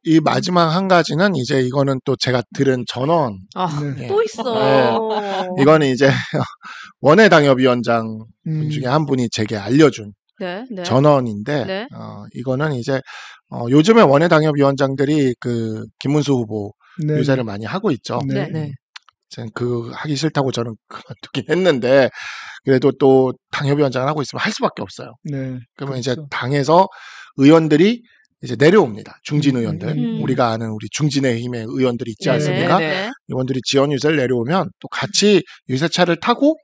이 마지막 한 가지는 이제 이거는 또 제가 들은 전원. 네. 또 있어. 이거는 이제 원외 당협위원장 분 중에 한 분이 제게 알려준 네. 전원인데, 네. 이거는 이제 요즘에 원외 당협위원장들이 그 김문수 후보 네. 유세를 많이 하고 있죠. 네. 저는 그 하기 싫다고 저는 그만두긴 했는데, 그래도 또 당협위원장을 하고 있으면 할 수밖에 없어요. 네. 그러면 그렇죠. 이제 당에서 의원들이 이제 내려옵니다. 중진 의원들. 우리가 아는 우리 중진의 힘의 의원들이 있지 않습니까? 네. 의원들이 지원 유세를 내려오면 또 같이 유세차를 타고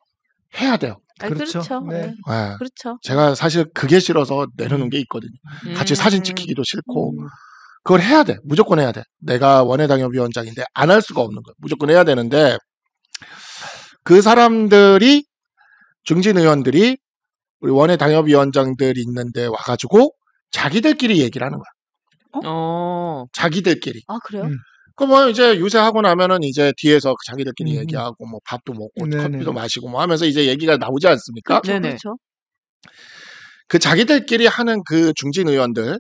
해야 돼요. 그렇죠. 네. 네. 그렇죠. 제가 사실 그게 싫어서 내려놓은 게 있거든요. 같이 사진 찍히기도 싫고. 그걸 해야 돼. 무조건 해야 돼. 내가 원외당협위원장인데 안 할 수가 없는 거예요. 무조건 해야 되는데, 그 사람들이, 중진 의원들이 우리 원외당협위원장들이 있는데 와가지고 자기들끼리 얘기를 하는 거야. 자기들끼리. 아, 그래요? 그 뭐 이제 유세하고 나면은 이제 뒤에서 자기들끼리 얘기하고 뭐 밥도 먹고 네네. 커피도 마시고 뭐 하면서 이제 얘기가 나오지 않습니까? 그렇죠. 그 자기들끼리 하는 그 중진 의원들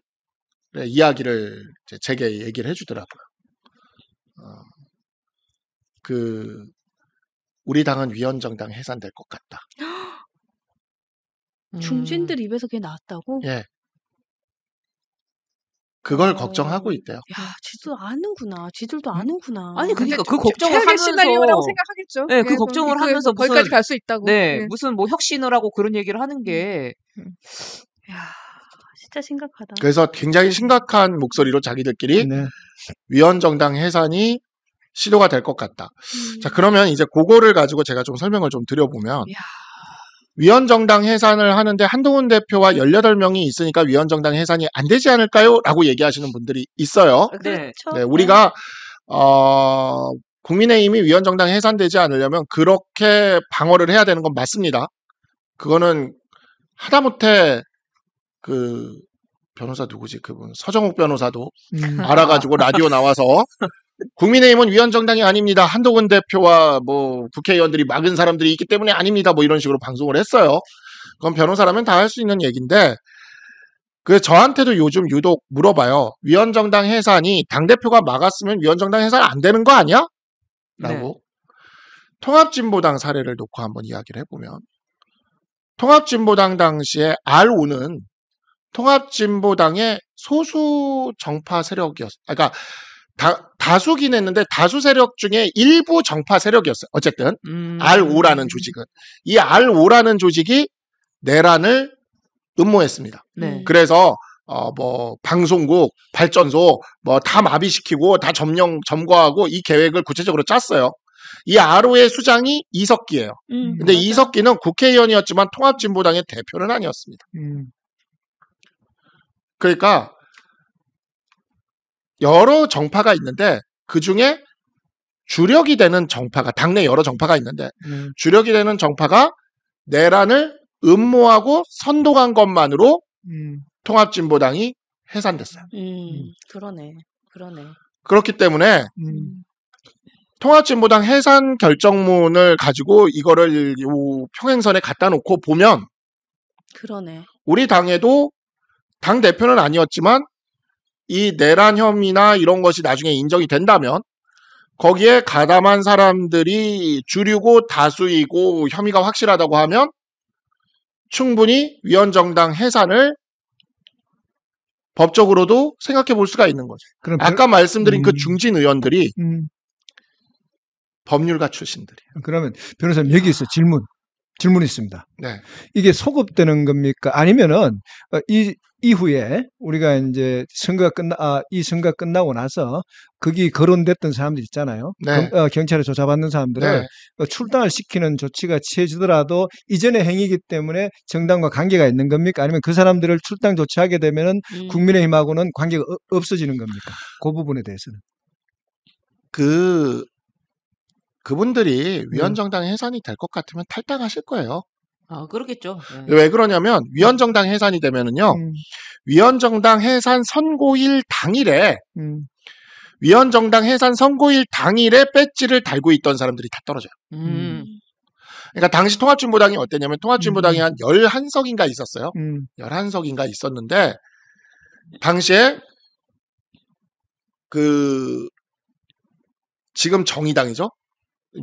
이야기를 이제 제게 얘기를 해주더라고요. 그 우리 당은 위원정당 해산될 것 같다. 중진들 입에서 그게 나왔다고? 예. 그걸 걱정하고 있대요. 야, 지들도 아는구나. 아니 그러니까 그 걱정을 최악의 하면서 시나리오라고 생각하겠죠. 네, 그 걱정을 하면서 무슨 거기까지 갈 수 있다고. 네, 무슨 뭐 혁신을 하고 그런 얘기를 하는 게 야, 진짜 심각하다. 그래서 굉장히 심각한 목소리로 자기들끼리 네. 위원정당 해산이 시도가 될 것 같다. 자, 그러면 이제 그거를 가지고 제가 좀 설명을 좀 드려보면, 위원정당 해산을 하는데 한동훈 대표와 18명이 있으니까 위원정당 해산이 안 되지 않을까요? 라고 얘기하시는 분들이 있어요. 네. 네, 우리가 국민의힘이 위원정당 해산되지 않으려면 그렇게 방어를 해야 되는 건 맞습니다. 그거는 하다못해 그 변호사 누구지? 그분 서정욱 변호사도 알아가지고 라디오 나와서 국민의힘은 위원정당이 아닙니다. 한동훈 대표와 뭐 국회의원들이 막은 사람들이 있기 때문에 아닙니다. 뭐 이런 식으로 방송을 했어요. 그건 변호사라면 다 할 수 있는 얘기인데, 그 저한테도 요즘 유독 물어봐요. 위원정당 해산이 당대표가 막았으면 위원정당 해산 안 되는 거 아니야? 라고. 통합진보당 사례를 놓고 한번 이야기를 해보면, 통합진보당 당시에 RO는 통합진보당의 소수 정파 세력이었어요. 그러니까 다수긴 했는데 다수 세력 중에 일부 정파 세력이었어요. 어쨌든 RO라는 조직은, 이 RO라는 조직이 내란을 음모했습니다. 그래서 뭐 방송국, 발전소 뭐 다 마비시키고 다 점거하고 이 계획을 구체적으로 짰어요. 이 RO의 수장이 이석기예요. 근데 이석기는 국회의원이었지만 통합진보당의 대표는 아니었습니다. 그러니까 여러 정파가 있는데 그 중에 주력이 되는 정파가, 당내 여러 정파가 있는데 주력이 되는 정파가 내란을 음모하고 선동한 것만으로 통합진보당이 해산됐어요. 그러네. 그렇기 때문에 통합진보당 해산 결정문을 가지고 이거를 요 평행선에 갖다 놓고 보면, 그러네. 우리 당에도 당 대표는 아니었지만 이 내란 혐의나 이런 것이 나중에 인정이 된다면 거기에 가담한 사람들이 주류고 다수이고 혐의가 확실하다고 하면 충분히 위원정당 해산을 법적으로도 생각해 볼 수가 있는 거죠. 아까 말씀드린 그 중진 의원들이 법률가 출신들이에요. 그러면 변호사님 여기 있어 질문이 있습니다. 네. 이게 소급되는 겁니까? 아니면은 이 이후에 우리가 이제 이 선거가 끝나고 나서 거기 거론됐던 사람들 있잖아요. 네. 경찰에 조사받는 사람들을 출당을 시키는 조치가 취해지더라도 이전의 행위이기 때문에 정당과 관계가 있는 겁니까? 아니면 그 사람들을 출당 조치하게 되면은 국민의힘하고는 관계가 없어지는 겁니까? 그 부분에 대해서는. 그분들이 위원정당 해산이 될 것 같으면 탈당하실 거예요. 그렇겠죠. 왜 그러냐면 위원정당 해산이 되면은요, 위원정당 해산 선고일 당일에 위원정당 해산 선고일 당일에 배지를 달고 있던 사람들이 다 떨어져요. 그러니까 당시 통합진보당이 어땠냐면 통합진보당이 한 11석인가 있었어요. 11석인가 있었는데 당시에 그 지금 정의당이죠.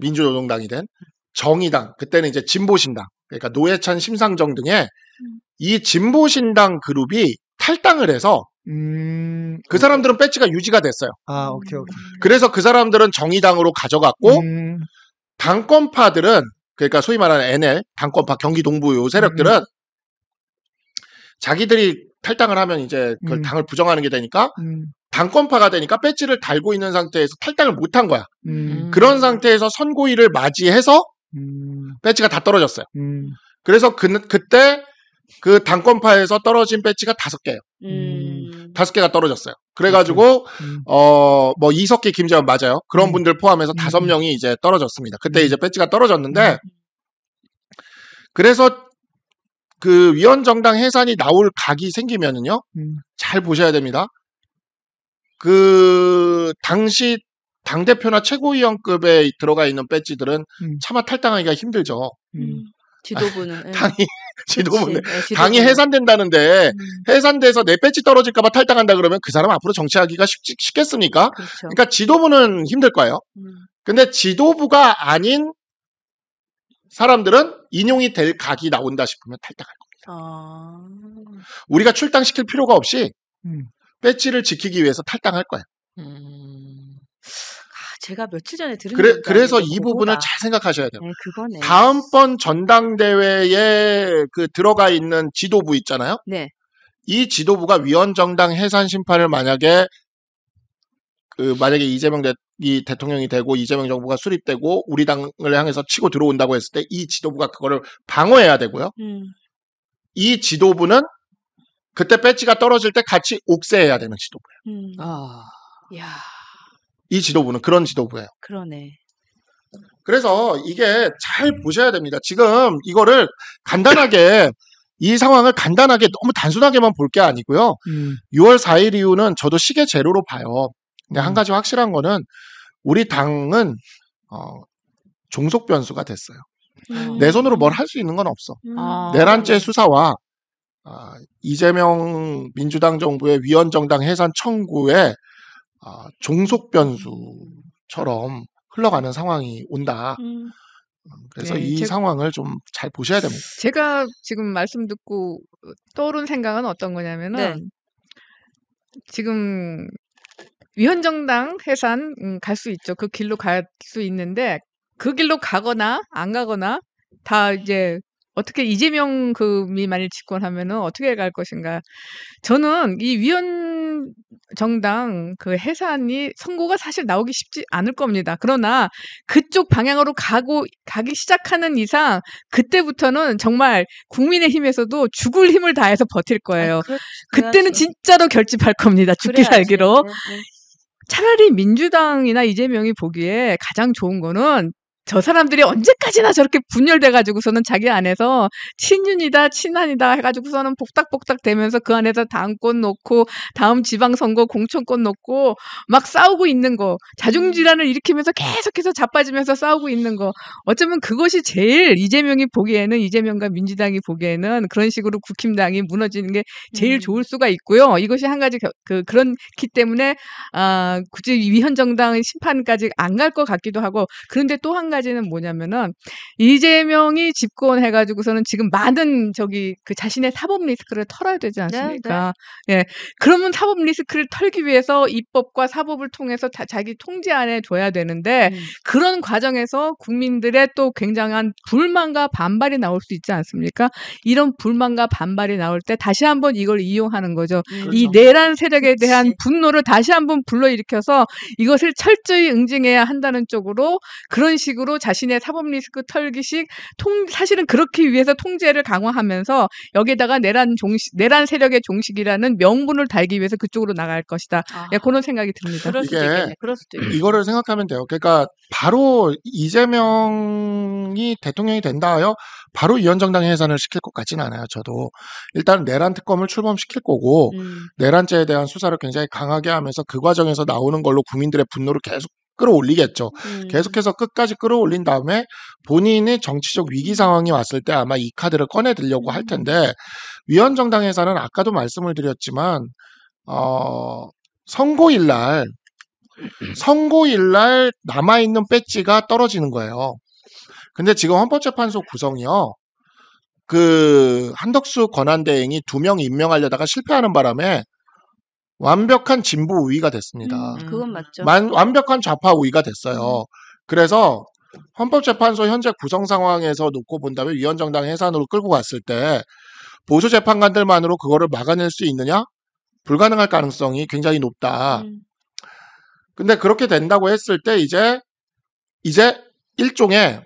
민주노동당이 된 정의당, 그때는 이제 진보신당, 그러니까 노회찬, 심상정 등의 이 진보신당 그룹이 탈당을 해서 그 사람들은 배지가 유지가 됐어요. 아, 오케이, 오케이. 그래서 그 사람들은 정의당으로 가져갔고 당권파들은, 그러니까 소위 말하는 NL, 당권파, 경기 동부 요 세력들은 자기들이 탈당을 하면 이제 그걸 당을 부정하는 게 되니까 당권파가 되니까 배지를 달고 있는 상태에서 탈당을 못한 거야. 그런 상태에서 선고일을 맞이해서 배지가 다 떨어졌어요. 그래서 그때 그 당권파에서 떨어진 배지가 5개예요. 5개가 떨어졌어요. 그래가지고 뭐 이석기, 김재원 맞아요. 그런 분들 포함해서 5명이 이제 떨어졌습니다. 그때 이제 배지가 떨어졌는데 그래서 그 위원정당 해산이 나올 각이 생기면은요, 잘 보셔야 됩니다. 그 당시 당대표나 최고위원급에 들어가 있는 배지들은 차마 탈당하기가 힘들죠. 지도부는. 예. 당이 지도부는 그치. 예, 당이 지도부는. 해산된다는데 해산돼서 내 배지 떨어질까봐 탈당한다 그러면 그 사람 앞으로 정치하기가 쉽겠습니까? 그렇죠. 그러니까 지도부는 힘들 거예요. 근데 지도부가 아닌 사람들은 인용이 될 각이 나온다 싶으면 탈당할 겁니다. 아. 우리가 출당시킬 필요가 없이 배지를 지키기 위해서 탈당할 거예요. 제가 며칠 전에 들은 얘기가 그래서 있는데 이 부분을 그거다. 잘 생각하셔야 돼요. 네, 그거네. 다음번 전당대회에 그 들어가 있는 지도부 있잖아요. 네. 이 지도부가 위원정당 해산 심판을 만약에 이재명 이 대통령이 되고 이재명 정부가 수립되고 우리 당을 향해서 치고 들어온다고 했을 때 이 지도부가 그거를 방어해야 되고요. 이 지도부는 그때 배지가 떨어질 때 같이 옥죄해야 되는 지도부예요. 아. 야, 이 지도부는 그런 지도부예요. 그러네. 그래서 이게 잘 보셔야 됩니다. 지금 이거를 간단하게 이 상황을 간단하게 너무 단순하게만 볼 게 아니고요. 6월 4일 이후는 저도 시계 제로로 봐요. 근데 한 가지 확실한 거는 우리 당은 종속 변수가 됐어요. 내 손으로 뭘 할 수 있는 건 없어. 아. 내란죄 수사와 이재명 민주당 정부의 위원정당 해산 청구에 종속 변수처럼 흘러가는 상황이 온다. 그래서 네, 이 상황을 좀 잘 보셔야 됩니다. 제가 지금 말씀 듣고 떠오른 생각은 어떤 거냐면은 네. 지금 위헌정당 해산 갈 수 있죠. 그 길로 갈 수 있는데 그 길로 가거나 안 가거나 다 이제 어떻게 이재명 금이 만일 집권하면은 어떻게 갈 것인가. 저는 이 위헌정당 그 해산이 선고가 사실 나오기 쉽지 않을 겁니다. 그러나 그쪽 방향으로 가기 시작하는 이상 그때부터는 정말 국민의힘에서도 죽을 힘을 다해서 버틸 거예요. 그때는 그래야지. 진짜로 결집할 겁니다. 죽기 그래야지. 살기로. 네, 네. 차라리 민주당이나 이재명이 보기에 가장 좋은 거는 저 사람들이 언제까지나 저렇게 분열돼가지고서는 자기 안에서 친윤이다, 친한이다 해가지고서는 복닥복닥 되면서 그 안에서 당권 놓고 다음 지방선거 공천권 놓고 막 싸우고 있는 거, 자중질환을 일으키면서 계속해서 자빠지면서 싸우고 있는 거. 어쩌면 그것이 제일 이재명이 보기에는 이재명과 민주당이 보기에는 그런 식으로 국힘당이 무너지는 게 제일 좋을 수가 있고요. 이것이 한 가지 그렇기 때문에 굳이 위헌정당 심판까지 안 갈 것 같기도 하고. 그런데 또 한 가지는 뭐냐면은 이재명이 집권해가지고서는 지금 많은 그 자신의 사법 리스크를 털어야 되지 않습니까? 예. 그러면 사법 리스크를 털기 위해서 입법과 사법을 통해서 자기 통제 안에 둬야 되는데 그런 과정에서 국민들의 또 굉장한 불만과 반발이 나올 수 있지 않습니까? 이런 불만과 반발이 나올 때 다시 한번 이걸 이용하는 거죠. 이 내란 세력에 대한 분노를 다시 한번 불러일으켜서 이것을 철저히 응징해야 한다는 쪽으로 그런 식으로 자신의 사법 리스크 털기식 사실은 그렇기 위해서 통제를 강화하면서 여기에다가 내란 세력의 종식이라는 명분을 달기 위해서 그쪽으로 나갈 것이다. 예, 그런 생각이 듭니다. 그럴 수도 이게 있겠네. 그럴 수도 있겠네. 이거를 생각하면 돼요. 그러니까 바로 이재명이 대통령이 된다하여 바로 위헌정당 해산을 시킬 것 같지는 않아요. 저도 일단 내란 특검을 출범시킬 거고 내란죄에 대한 수사를 굉장히 강하게 하면서 그 과정에서 나오는 걸로 국민들의 분노를 계속 끌어올리겠죠. 계속해서 끝까지 끌어올린 다음에 본인의 정치적 위기 상황이 왔을 때 아마 이 카드를 꺼내들려고 할 텐데 위헌정당 해산은 아까도 말씀을 드렸지만 선고일 날 선고일 날 남아있는 배지가 떨어지는 거예요. 근데 지금 헌법재판소 구성이요. 그 한덕수 권한대행이 2명 임명하려다가 실패하는 바람에 완벽한 진보 우위가 됐습니다. 그건 맞죠. 완벽한 좌파 우위가 됐어요. 그래서 헌법재판소 현재 구성 상황에서 놓고 본다면 위헌정당 해산으로 끌고 갔을 때 보수 재판관들만으로 그거를 막아낼 수 있느냐? 불가능할 가능성이 굉장히 높다. 근데 그렇게 된다고 했을 때 이제 일종의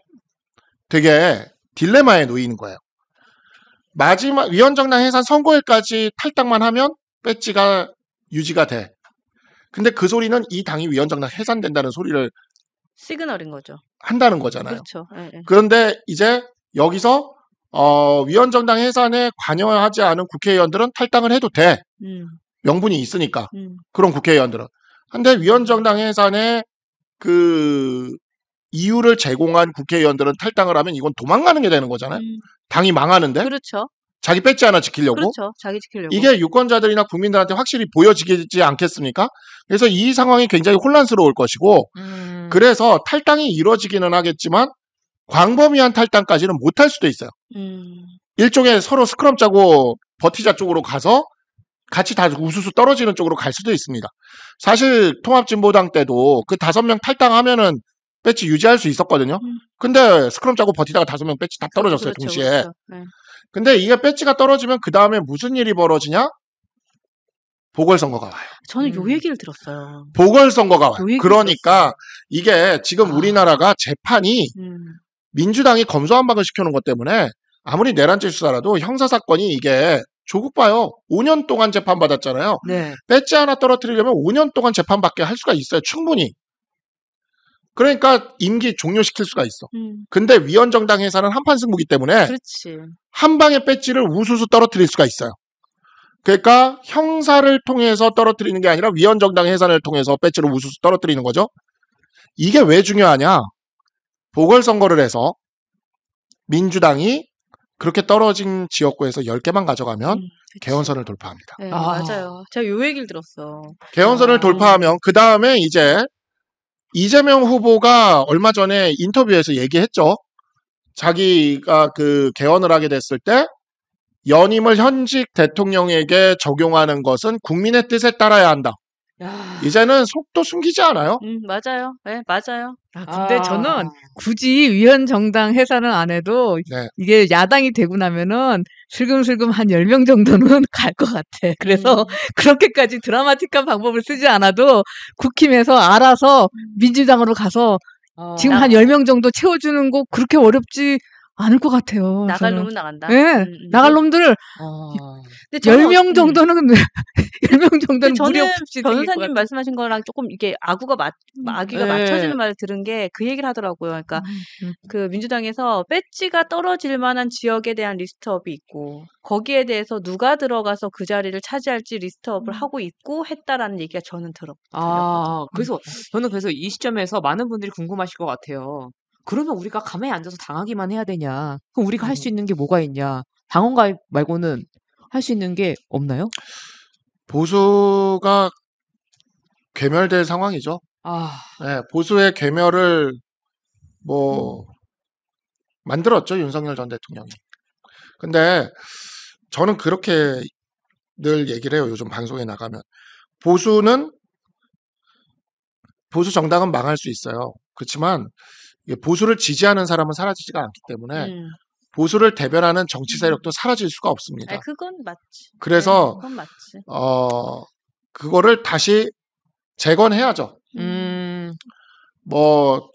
되게 딜레마에 놓이는 거예요. 마지막 위헌정당 해산 선고일까지 탈당만 하면 배지가 유지가 돼. 근데 그 소리는 이 당이 위헌정당 해산된다는 소리를 시그널인 거죠. 한다는 거잖아요. 그렇죠. 예, 예. 그런데 이제 여기서 위헌정당 해산에 관여하지 않은 국회의원들은 탈당을 해도 돼. 명분이 있으니까. 그런 국회의원들은. 근데 위헌정당 해산에 그 이유를 제공한 국회의원들은 탈당을 하면 이건 도망가는 게 되는 거잖아요. 당이 망하는데 그렇죠. 자기 배지 하나 지키려고. 그렇죠. 자기 지키려고. 이게 유권자들이나 국민들한테 확실히 보여지지 않겠습니까? 그래서 이 상황이 굉장히 혼란스러울 것이고 그래서 탈당이 이루어지기는 하겠지만 광범위한 탈당까지는 못할 수도 있어요. 일종의 서로 스크럼 짜고 버티자 쪽으로 가서 같이 다 우수수 떨어지는 쪽으로 갈 수도 있습니다. 사실 통합진보당 때도 그 5명 탈당하면은 배지 유지할 수 있었거든요. 근데 스크럼 짜고 버티다가 5명 배지 다 떨어졌어요, 그렇죠, 동시에. 그렇죠. 네. 근데 이게 배지가 떨어지면 그 다음에 무슨 일이 벌어지냐? 보궐선거가 와요. 저는 요 얘기를 들었어요. 보궐선거가 와요. 요 얘기를 그러니까 이게 지금 우리나라가 재판이 음. 민주당이 검수완박을 시켜놓은 것 때문에 아무리 내란죄 수사라도 형사사건이 이게 조국 봐요. 5년 동안 재판받았잖아요. 네. 배지 하나 떨어뜨리려면 5년 동안 재판받게 할 수가 있어요. 충분히. 그러니까 임기 종료시킬 수가 있어. 근데 위헌정당 해산은 한판 승부기 때문에 그렇지. 한 방에 배지를 우수수 떨어뜨릴 수가 있어요. 그러니까 형사를 통해서 떨어뜨리는 게 아니라 위헌정당 해산을 통해서 배지를 우수수 떨어뜨리는 거죠. 이게 왜 중요하냐? 보궐선거를 해서 민주당이 그렇게 떨어진 지역구에서 10개만 가져가면 그치. 개헌선을 돌파합니다. 네, 아. 맞아요. 제가 요 얘기를 들었어. 개헌선을 돌파하면 그 다음에 이제 이재명 후보가 얼마 전에 인터뷰에서 얘기했죠. 자기가 그 개헌을 하게 됐을 때 연임을 현직 대통령에게 적용하는 것은 국민의 뜻에 따라야 한다. 야. 이제는 속도 숨기지 않아요. 맞아요. 네, 맞아요. 근데 저는 굳이 위헌정당 해산을 안 해도 네. 이게 야당이 되고 나면은 슬금슬금 한 10명 정도는 갈 것 같아. 그래서 그렇게까지 드라마틱한 방법을 쓰지 않아도 국힘에서 알아서 민주당으로 가서 지금 한 10명 정도 채워주는 거 그렇게 어렵지 않을 것 같아요. 나갈 저는. 놈은 나간다. 네, 나갈 놈들 근데 저는 10명 정도는 10명 근데 정도는 무리 저는 없이 생길 것 변호사님 같아요. 말씀하신 거랑 조금 이게 아기가 네. 맞춰지는 말을 들은 게 그 얘기를 하더라고요. 그러니까 그 민주당에서 배지가 떨어질 만한 지역에 대한 리스트업이 있고 거기에 대해서 누가 들어가서 그 자리를 차지할지 리스트업을 하고 있고 했다라는 얘기가 저는 들었거든요. 그래서 저는 그래서 이 시점에서 많은 분들이 궁금하실 것 같아요. 그러면 우리가 가만히 앉아서 당하기만 해야 되냐? 그럼 우리가 할 수 있는 게 뭐가 있냐? 당원 가입 말고는 할 수 있는 게 없나요? 보수가 괴멸될 상황이죠. 네, 보수의 괴멸을 만들었죠, 윤석열 전 대통령이. 근데 저는 그렇게 늘 얘기를 해요. 요즘 방송에 나가면 보수 정당은 망할 수 있어요. 그렇지만 보수를 지지하는 사람은 사라지지가 않기 때문에 보수를 대변하는 정치 세력도 사라질 수가 없습니다. 그건 맞지. 그래서 그건 맞지. 그거를 다시 재건해야죠.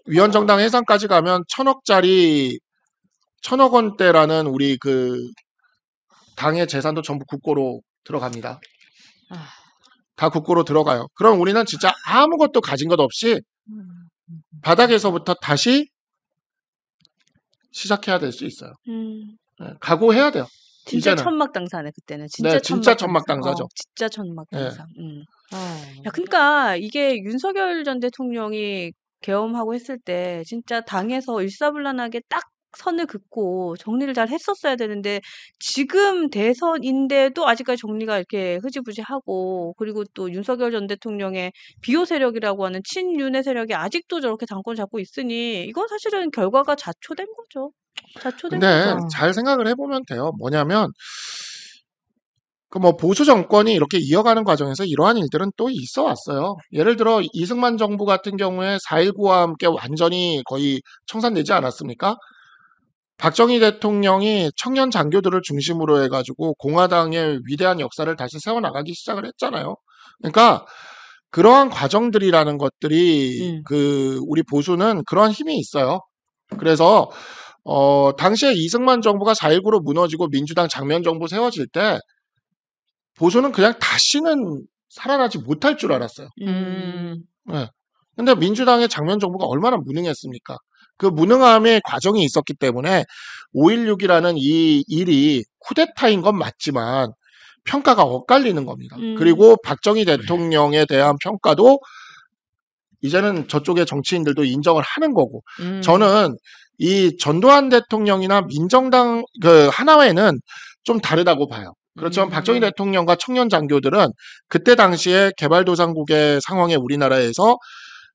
위헌정당 해산까지 가면 1,000억 원대라는 우리 그 당의 재산도 전부 국고로 들어갑니다. 다 국고로 들어가요. 그럼 우리는 진짜 아무것도 가진 것 없이 바닥에서부터 다시 시작해야 될 수 있어요. 네, 각오해야 돼요. 진짜 이제는. 천막당사네 그때는. 네, 진짜 천막당사죠. 진짜 천막당사. 야, 그러니까 이게 윤석열 전 대통령이 계엄하고 했을 때 진짜 당에서 일사불란하게 딱 선을 긋고 정리를 잘 했었어야 되는데 지금 대선인데도 아직까지 정리가 이렇게 흐지부지하고 그리고 또 윤석열 전 대통령의 비호 세력이라고 하는 친윤의 세력이 아직도 저렇게 당권 잡고 있으니 이건 사실은 결과가 자초된 거죠. 자초된 근데 거죠. 잘 생각을 해보면 돼요. 뭐냐면 그 뭐 보수 정권이 이렇게 이어가는 과정에서 이러한 일들은 또 있어 왔어요. 예를 들어 이승만 정부 같은 경우에 4.19와 함께 완전히 거의 청산되지 않았습니까? 박정희 대통령이 청년 장교들을 중심으로 해가지고 공화당의 위대한 역사를 다시 세워나가기 시작을 했잖아요. 그러니까 그러한 과정들이라는 것들이 우리 보수는 그러한 힘이 있어요. 그래서 당시에 이승만 정부가 4.19로 무너지고 민주당 장면 정부 세워질 때 보수는 그냥 다시는 살아나지 못할 줄 알았어요. 네. 근데 민주당의 장면 정부가 얼마나 무능했습니까? 그 무능함의 과정이 있었기 때문에 5.16이라는 이 일이 쿠데타인 건 맞지만 평가가 엇갈리는 겁니다. 그리고 박정희 대통령에 대한 평가도 이제는 저쪽의 정치인들도 인정을 하는 거고 저는 이 전두환 대통령이나 민정당 그 하나회는 좀 다르다고 봐요. 그렇지만 박정희 대통령과 청년 장교들은 그때 당시에 개발도상국의 상황에 우리나라에서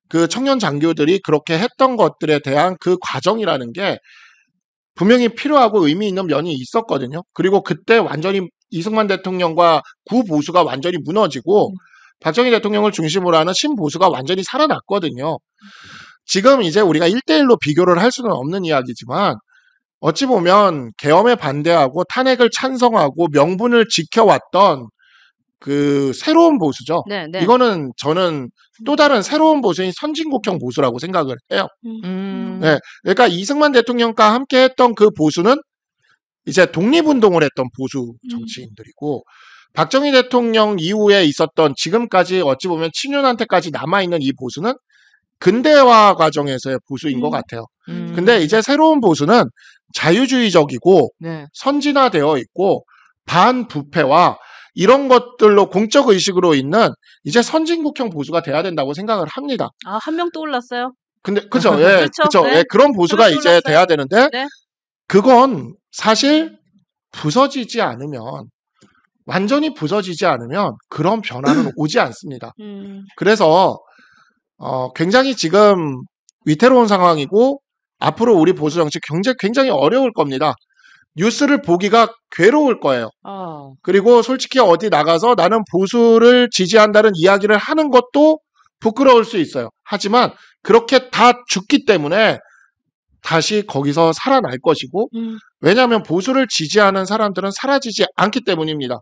그 청년 장교들이 그렇게 했던 것들에 대한 그 과정이라는 게 분명히 필요하고 의미 있는 면이 있었거든요. 그리고 그때 완전히 이승만 대통령과 구보수가 완전히 무너지고 박정희 대통령을 중심으로 하는 신보수가 완전히 살아났거든요. 지금 이제 우리가 1대1로 비교를 할 수는 없는 이야기지만 어찌 보면 계엄에 반대하고 탄핵을 찬성하고 명분을 지켜왔던 그 새로운 보수죠. 네, 네. 이거는 저는 또 다른 새로운 보수인 선진국형 보수라고 생각을 해요. 네, 그러니까 이승만 대통령과 함께 했던 그 보수는 이제 독립운동을 했던 보수 정치인들이고 박정희 대통령 이후에 있었던 지금까지 어찌 보면 친윤한테까지 남아있는 이 보수는 근대화 과정에서의 보수인 것 같아요. 근데 이제 새로운 보수는 자유주의적이고 네. 선진화되어 있고 반부패와 이런 것들로 공적 의식으로 있는 이제 선진국형 보수가 돼야 된다고 생각을 합니다. 아, 한 명 떠올랐어요. 근데 그죠? 예, 그렇죠. 그죠? 네. 예, 그런 보수가 한명 이제 떠올랐어요. 돼야 되는데 네. 그건 사실 부서지지 않으면 완전히 부서지지 않으면 그런 변화는 오지 않습니다. 그래서 굉장히 지금 위태로운 상황이고 앞으로 우리 보수 정치 굉장히 어려울 겁니다. 뉴스를 보기가 괴로울 거예요. 그리고 솔직히 어디 나가서 나는 보수를 지지한다는 이야기를 하는 것도 부끄러울 수 있어요. 하지만 그렇게 다 죽기 때문에 다시 거기서 살아날 것이고 왜냐하면 보수를 지지하는 사람들은 사라지지 않기 때문입니다.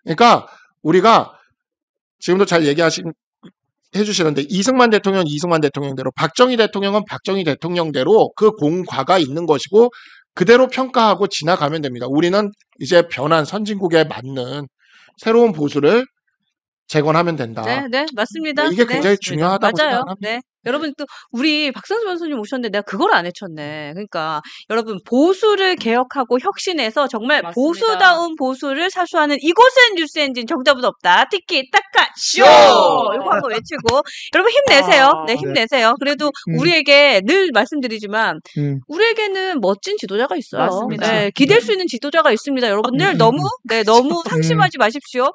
그러니까 우리가 지금도 잘 해주시는데 이승만 대통령대로 박정희 대통령은 박정희 대통령대로 그 공과가 있는 것이고 그대로 평가하고 지나가면 됩니다. 우리는 이제 변한 선진국에 맞는 새로운 보수를 재건하면 된다. 네, 네, 맞습니다. 이게 네, 굉장히 중요하다고 맞아요. 생각합니다. 네. 여러분 또 우리 박선수 변호사님 오셨는데 내가 그걸 안 해쳤네. 그러니까 여러분 보수를 개혁하고 혁신해서 정말 맞습니다. 보수다운 보수를 사수하는 이곳은 뉴스 엔진 정답은 없다. 티키 타카 쇼. 이거 한번 외치고 여러분 힘내세요. 네, 힘내세요. 그래도 우리에게 늘 말씀드리지만 우리에게는 멋진 지도자가 있어요. 맞습니다. 네, 기댈 수 있는 지도자가 있습니다. 여러분들 너무 상심하지 마십시오.